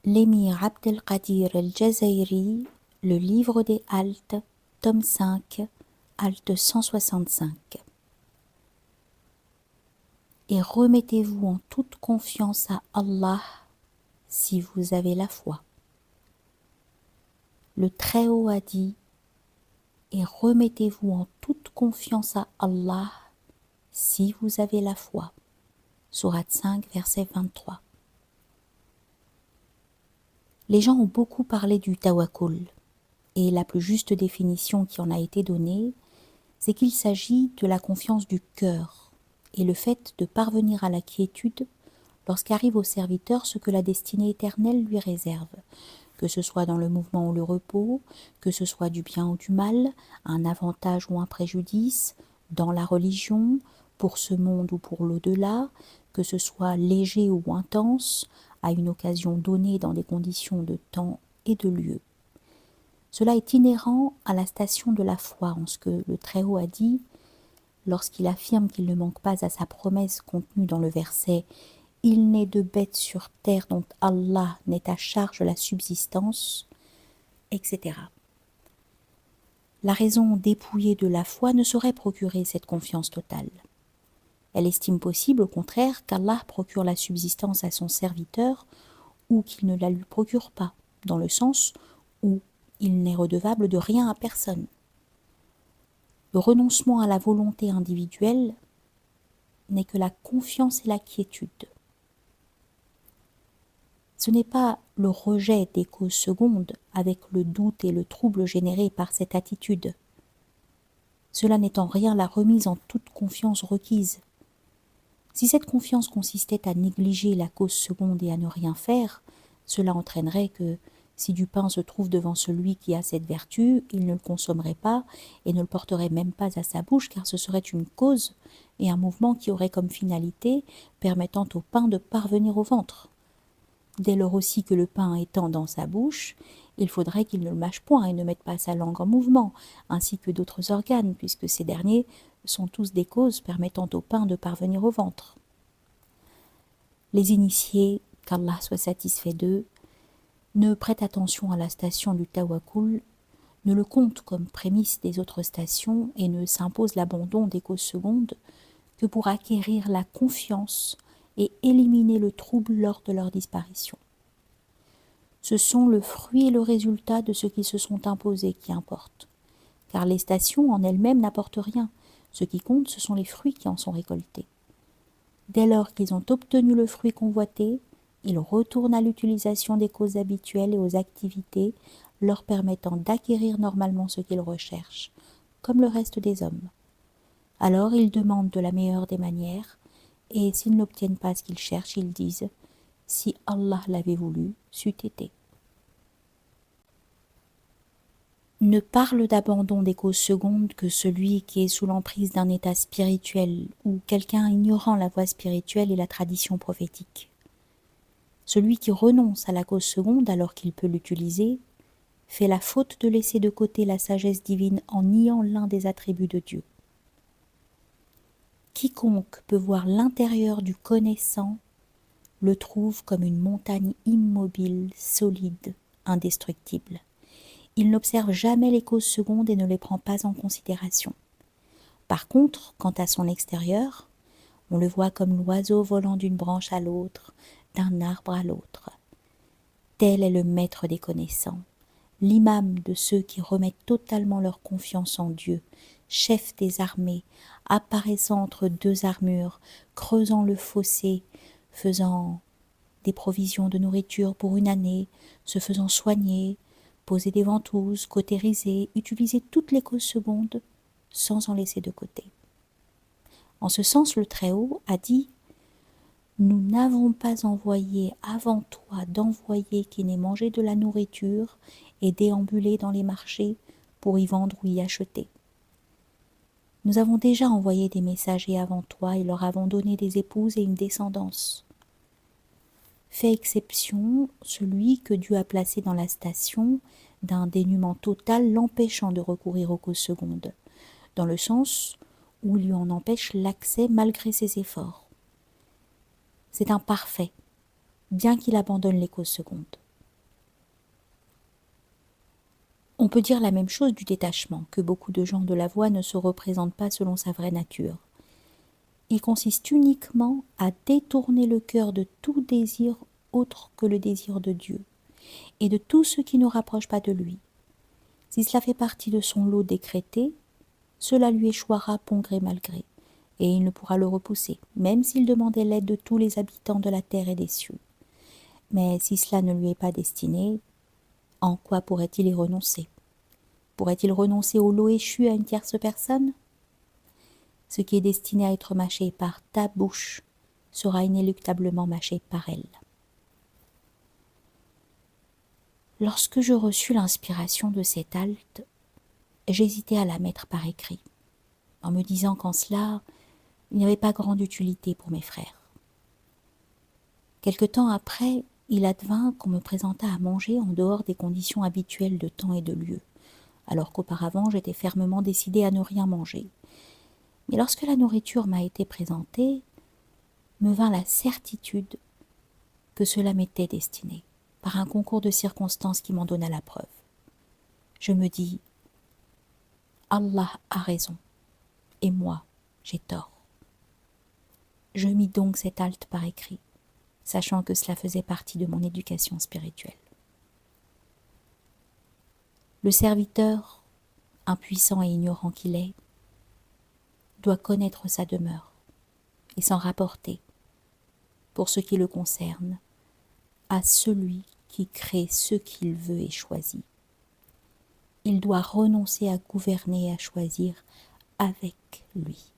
l'émir Abdelkadir el-Jazairi, le livre des haltes, tome 5, halte 165. Et remettez-vous en toute confiance à Allah si vous avez la foi. Le Très-Haut a dit, et remettez-vous en toute confiance à Allah si vous avez la foi. Sourate 5, verset 23. Les gens ont beaucoup parlé du tawakkul, et la plus juste définition qui en a été donnée, c'est qu'il s'agit de la confiance du cœur, et le fait de parvenir à la quiétude lorsqu'arrive au serviteur ce que la destinée éternelle lui réserve, que ce soit dans le mouvement ou le repos, que ce soit du bien ou du mal, un avantage ou un préjudice, dans la religion, pour ce monde ou pour l'au-delà, que ce soit léger ou intense, à une occasion donnée dans des conditions de temps et de lieu. Cela est inhérent à la station de la foi, en ce que le Très-Haut a dit, lorsqu'il affirme qu'il ne manque pas à sa promesse contenue dans le verset « Il n'est de bête sur terre dont Allah n'est à charge la subsistance », etc. La raison dépouillée de la foi ne saurait procurer cette confiance totale. Elle estime possible, au contraire, qu'Allah procure la subsistance à son serviteur ou qu'il ne la lui procure pas, dans le sens où il n'est redevable de rien à personne. Le renoncement à la volonté individuelle n'est que la confiance et la quiétude. Ce n'est pas le rejet des causes secondes avec le doute et le trouble générés par cette attitude. Cela n'est en rien la remise en toute confiance requise. Si cette confiance consistait à négliger la cause seconde et à ne rien faire, cela entraînerait que, si du pain se trouve devant celui qui a cette vertu, il ne le consommerait pas et ne le porterait même pas à sa bouche, car ce serait une cause et un mouvement qui aurait comme finalité permettant au pain de parvenir au ventre. Dès lors aussi que le pain étant dans sa bouche, il faudrait qu'il ne le mâche point et ne mette pas sa langue en mouvement, ainsi que d'autres organes, puisque ces derniers sont tous des causes permettant au pain de parvenir au ventre. Les initiés, qu'Allah soit satisfait d'eux, ne prêtent attention à la station du tawakkul, ne le comptent comme prémisse des autres stations et ne s'imposent l'abandon des causes secondes que pour acquérir la confiance et éliminer le trouble lors de leur disparition. Ce sont le fruit et le résultat de ce qu'ils se sont imposés qui importent, car les stations en elles-mêmes n'apportent rien. Ce qui compte, ce sont les fruits qui en sont récoltés. Dès lors qu'ils ont obtenu le fruit convoité, ils retournent à l'utilisation des causes habituelles et aux activités leur permettant d'acquérir normalement ce qu'ils recherchent, comme le reste des hommes. Alors ils demandent de la meilleure des manières, et s'ils n'obtiennent pas ce qu'ils cherchent, ils disent « Si Allah l'avait voulu, c'eût été ». Ne parle d'abandon des causes secondes que celui qui est sous l'emprise d'un état spirituel ou quelqu'un ignorant la voie spirituelle et la tradition prophétique. Celui qui renonce à la cause seconde alors qu'il peut l'utiliser fait la faute de laisser de côté la sagesse divine en niant l'un des attributs de Dieu. Quiconque peut voir l'intérieur du connaissant le trouve comme une montagne immobile, solide, indestructible. Il n'observe jamais les causes secondes et ne les prend pas en considération. Par contre, quant à son extérieur, on le voit comme l'oiseau volant d'une branche à l'autre, d'un arbre à l'autre. Tel est le maître des connaissants, l'imam de ceux qui remettent totalement leur confiance en Dieu, chef des armées, apparaissant entre deux armures, creusant le fossé, faisant des provisions de nourriture pour une année, se faisant soigner, poser des ventouses, cautériser, utiliser toutes les causes secondes sans en laisser de côté. En ce sens, le Très-Haut a dit « Nous n'avons pas envoyé avant toi d'envoyé qui n'ait mangé de la nourriture et déambulé dans les marchés pour y vendre ou y acheter. Nous avons déjà envoyé des messagers avant toi et leur avons donné des épouses et une descendance. Fait exception celui que Dieu a placé dans la station d'un dénuement total l'empêchant de recourir aux causes secondes, dans le sens où il lui en empêche l'accès malgré ses efforts. C'est un parfait, bien qu'il abandonne les causes secondes. On peut dire la même chose du détachement, que beaucoup de gens de la voie ne se représentent pas selon sa vraie nature. Il consiste uniquement à détourner le cœur de tout désir autre que le désir de Dieu, et de tout ce qui ne rapproche pas de lui. Si cela fait partie de son lot décrété, cela lui échouera bon gré mal gré, et il ne pourra le repousser, même s'il demandait l'aide de tous les habitants de la terre et des cieux. Mais si cela ne lui est pas destiné, en quoi pourrait-il y renoncer? Pourrait-il renoncer au lot échu à une tierce personne? Ce qui est destiné à être mâché par ta bouche sera inéluctablement mâché par elle. Lorsque je reçus l'inspiration de cette halte, j'hésitais à la mettre par écrit, en me disant qu'en cela, il n'y avait pas grande utilité pour mes frères. Quelque temps après, il advint qu'on me présenta à manger en dehors des conditions habituelles de temps et de lieu, alors qu'auparavant j'étais fermement décidée à ne rien manger. Mais lorsque la nourriture m'a été présentée, me vint la certitude que cela m'était destiné, par un concours de circonstances qui m'en donna la preuve. Je me dis, Allah a raison, et moi, j'ai tort. Je mis donc cette halte par écrit, sachant que cela faisait partie de mon éducation spirituelle. Le serviteur, impuissant et ignorant qu'il est, doit connaître sa demeure et s'en rapporter, pour ce qui le concerne, à celui qui crée ce qu'il veut et choisit. Il doit renoncer à gouverner et à choisir avec lui.